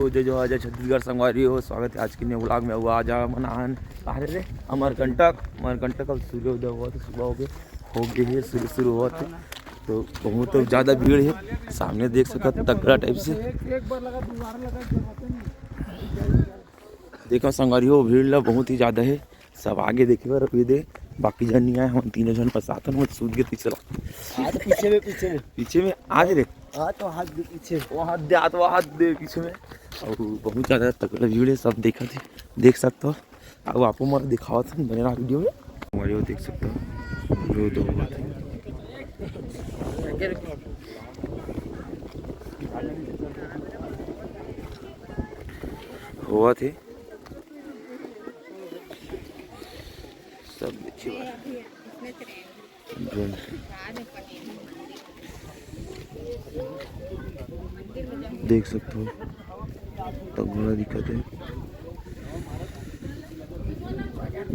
जय जवाहर छत्तीसगढ़ संगवारी हो। स्वागत है आज के नए व्लॉग में। हुआ आज मनाहन रे अमरकंटक अब सूर्योदय हुआ तो सुबह हो गए है शुरू हुआ तो बहुत ज़्यादा भीड़ है। सामने देख सकते तगड़ा टाइप से देखो संगवारी हो, भीड़ बहुत ही ज़्यादा है। सब आगे देखे अभी दे बाकी जन नहीं आए, हम तीनों जन पसात सूद के पीछे पीछे में आज रे तो हाथ दे पीछे वो हाथ दे पीछे में और बहुत ज़्यादा तगड़ा भीड़ है। सब देख सकते हो। अब आपको मैं दिखावा था बने रहा वीडियो में हमारे वो देख सकते हो जो दो हुआ थे सब देखिए देख सकते हो तगड़ा दिक्कत है।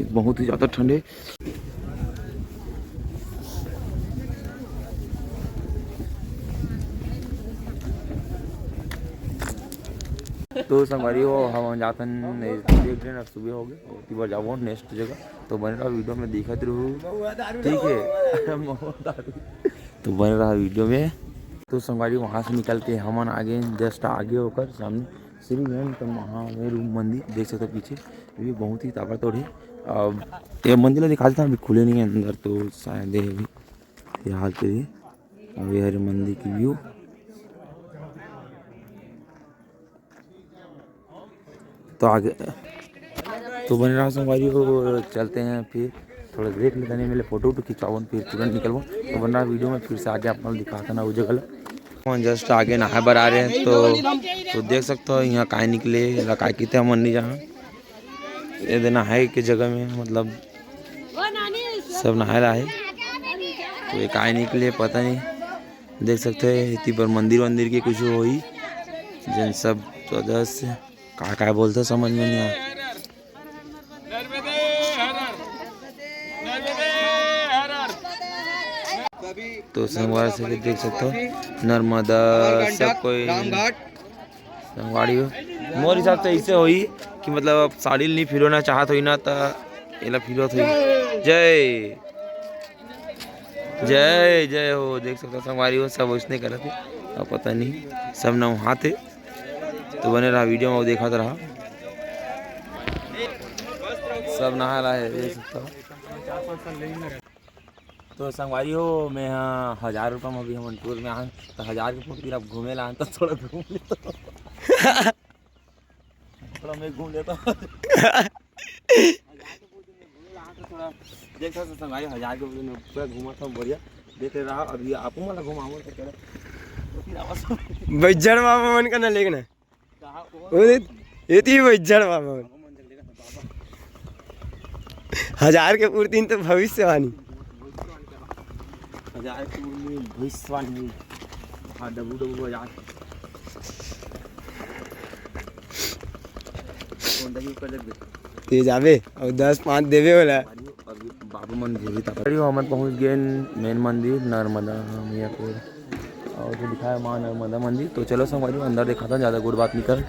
बहुत ही ज़्यादा ठंड है। तो संगवारी हो हम जाते हैं सुबह हो गए बार जाओ नेक्स्ट जगह तो बने रहा वीडियो में दिखत रहूँ, ठीक है। तो बने रहा वीडियो में। तो संगवारी वहाँ से निकल के हमन आगे जस्ट आगे होकर सामने श्री तो महावीर मंदिर देख सकते हो पीछे भी बहुत ही ताबड़तोड़ है। अब ये मंदिर दिखा देता अभी खुले नहीं है अंदर तो शायद अभी फिलहाल के लिए अभी हरे मंदिर की व्यू तो आगे तो बने रहा संगवारी को चलते हैं। फिर थोड़ा ब्रेक लेते नहीं मिले फोटो खिंचाओ फिर तुरंत निकलवा तो बन रहा वीडियो में फिर से आगे आप दिखाता ना वो जगह जस्ट आगे नहा बर आ रहे हैं तो देख सकते हो यहाँ काय निकले काय कितने मन नहीं जहाँ ये नहाए के जगह में मतलब सब नहा रहा है तो ये काय निकले पता नहीं। देख सकते हैं इतनी बार मंदिर की कुछ हो ही जन सब सदस्य का बोलते समझ में नहीं आया। तो संगवार से देख सकते हो नर्मदा सब कोई संगवाड़ी हो मोर हिसाब से ऐसे हुई कि मतलब अब साड़ी नहीं फिरोना चाहत हुई ना तो एला फिरत हुई। जय जय जय हो देख सकते हो संगवारी हो सब उसने करे थे अब पता नहीं सब न वहाँ थे तो बने रहा वीडियो में वो देखा तो रहा सब नहा रहा है देख सकते हो। तो संगवारी हो मैं यहाँ 1000 रुपये में अभी हम टूर में आए तो 1000 के फुट फिर घूमे ला तो थोड़ा घूम लेता थोड़ा मैं घूम लेता थोड़ा देख सकते संगवारी 1000 के में पूरा घूमा था बढ़िया देख रहा। अभी आपको मतलब घुमाऊँ तो कह बज्जड़ मामा मन का ना लेना ये बज्जड़ मामा 1000 के पूर्ति तो भविष्यवाणी 1000 की भविष्यवाणी हाँ डबू 1000 ते जावे और 10-5 देवे वाला अभी बाबू मंदिर हम पहुँच गए मेन मंदिर नर्मदा मियाँपुर और जो लिखा है माँ नर्मदा मंदिर। तो चलो संगवारी अंदर देखा था ज़्यादा गुड बात नहीं कर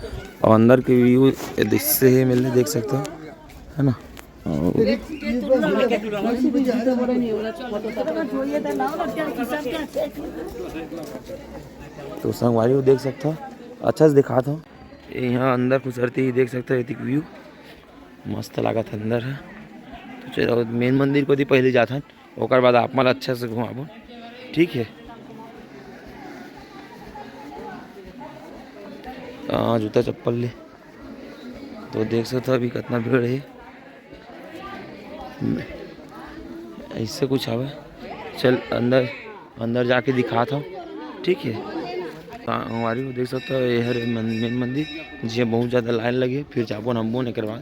और अंदर के व्यू इससे ही मिलने देख सकते हो है ना। तो संगवारी को देख सकते हो अच्छा से दिखा था यहाँ अंदर खुसरती ही देख सकते हो व्यू मस्त लगा था अंदर है। तो चलो मेन मंदिर को पहले जाता और बाद आप मतलब अच्छा से घुमाबो, ठीक है। जूता चप्पल ले तो देख सकते हो अभी कितना भीड़ है ऐसे कुछ आवे चल अंदर जाके दिखाता हूँ, ठीक है। हमारी को देख सकते हो ये है मेन मंदिर जी बहुत ज़्यादा लाइन लगी फिर जाबो नम्बो नहीं करवा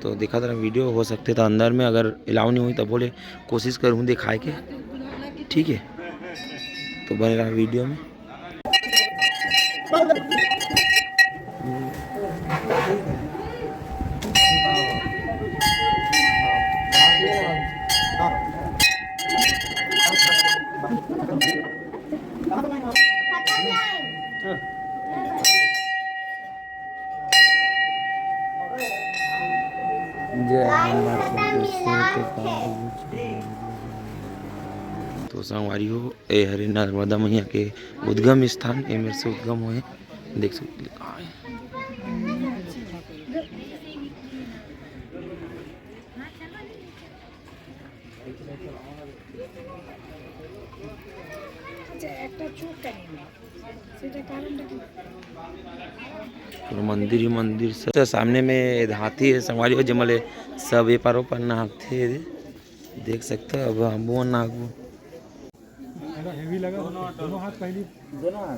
तो देखा था वीडियो हो सकते था अंदर में अगर अलाउ नहीं हुई तो बोले कोशिश करूँ दिखाए के, ठीक है। तो बने रहा वीडियो में। तो संगवारी हो ए हरे नर्मदा मैया के उद्गम स्थान, ए मेरे से उद्गम हुए देख सकते कहाँ है। मंदिर ही मंदिर से सामने में हाथी है संगवारी हो जमले सब ए पारो पर नाहते देख सकते हो। अब हम नागबो हेवी लगा दोनों हाथ पहली दोनों हाथ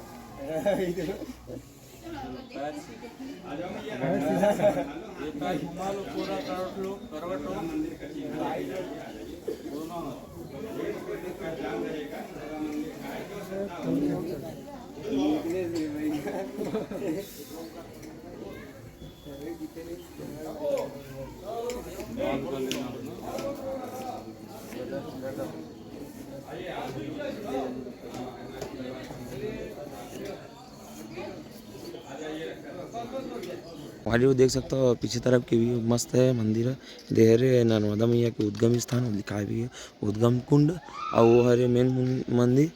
हमारी वो देख सकते हो पीछे तरफ की भी मस्त है मंदिर है। देहरे नर्मदा मैया के उद्गम स्थान लिखा भी है उद्गम कुंड और वो हरे मेन मंदिर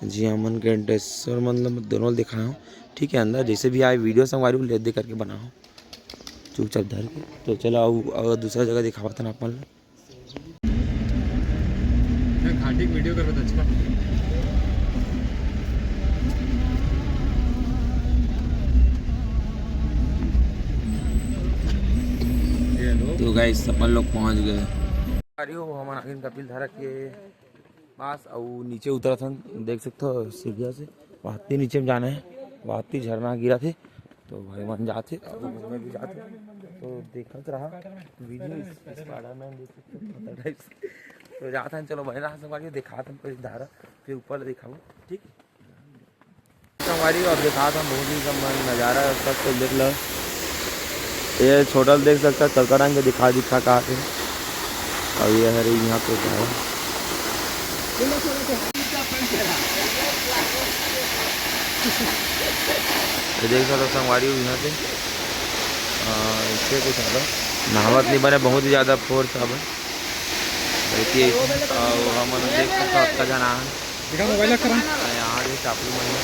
जी हाँ मन घंटेश्वर मतलब दोनों दिखाया हूँ। ठीक है अंदर जैसे भी आए वीडियो संगवारी ले दे करके बनाओ चुपचाप धर के। तो चलो और दूसरा जगह दिखावा था अपन घाटी वीडियो कर अच्छा तो गाइस अपन लोग पहुंच गए। अरे हो हमारा आखिर कपिल धारा के पास और नीचे उतरा था देख सकते हो सीढ़िया से वाहती नीचे में जाना है। वाहती झरना गिरा थे तो भाई वहाँ जाते और घूमने भी जाते तो देखते रहा वीडियो स्पाइडरमैन देख सकते तो जाता है। चलो भाई रहा संगवारी दिखाता हूँ कोई धारा फिर ऊपर दिखाऊँ ठीक संगवारी और दिखाता हूँ बहुत ही कम नज़ारा सब तो देख लो। ये छोटा देख सकता है कलकड़ा के दिखा कहा के और ये है यहाँ पे जाए तो देख सकते संगवारी यहाँ से इससे कुछ होगा नहावत नहीं बने बहुत ही ज़्यादा फोर्स अब देखिए हम देख सकते आपका जाना है यहाँ देख चापू मैंने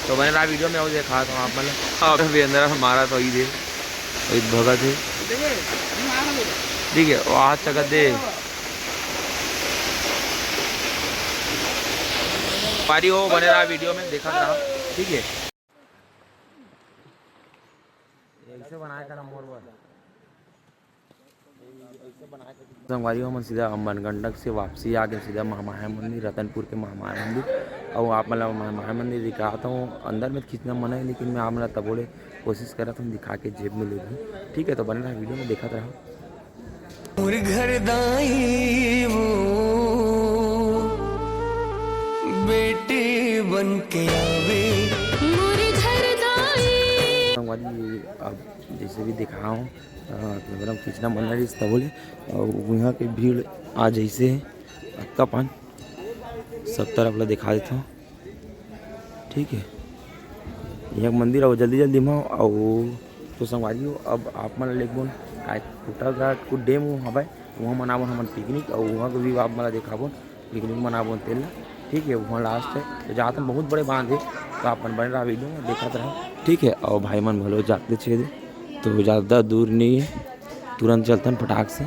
तो मैंने रहा वीडियो में वो देखा था आप मतलब अभी अंदर हमारा तो ईद है ईद भगत है ठीक है वो हाथ चकत दे पारी हो बने रहा वीडियो में देखा रहा ठीक है ऐसे बनाया था नंबर संगवारी हम सीधा अम्बरगंडक से वापसी आ गए सीधा महामाया मंदिर रतनपुर के महामाया मंदिर और आप मतलब महामाया मंदिर दिखाता हूँ अंदर में खींचना मना है लेकिन मैं आप मतलब तब बोले कोशिश कर रहा था दिखा के जेब में ले लूँ ठीक है। तो बने रहा वीडियो में देखा रहा बेटे बन के आवे संगवारी अब जैसे भी दिखा हूँ मतलब खींचना मन रही तब बोले और यहाँ की भीड़ आज जैसे है अक्का पान सब तरफ ला दिखा देता हूँ ठीक है। यहाँ मंदिर और जल्दी में और तो संगवारी हो अब आप मन ले फुटाघाट को डेम हवा वहाँ मनाबो हम पिकनिक और वहाँ को भी आप मतलब दिखाबो पिकनिक मनाबो तेल ठीक है। वहाँ लास्ट है तो जाते बहुत बड़े बांध है तो आप बन रहा वीडियो में देखा रहा ठीक है। और भाई मन भलो जाते छेदे तो ज़्यादा दूर नहीं है तुरंत चलते हैं फटाक से।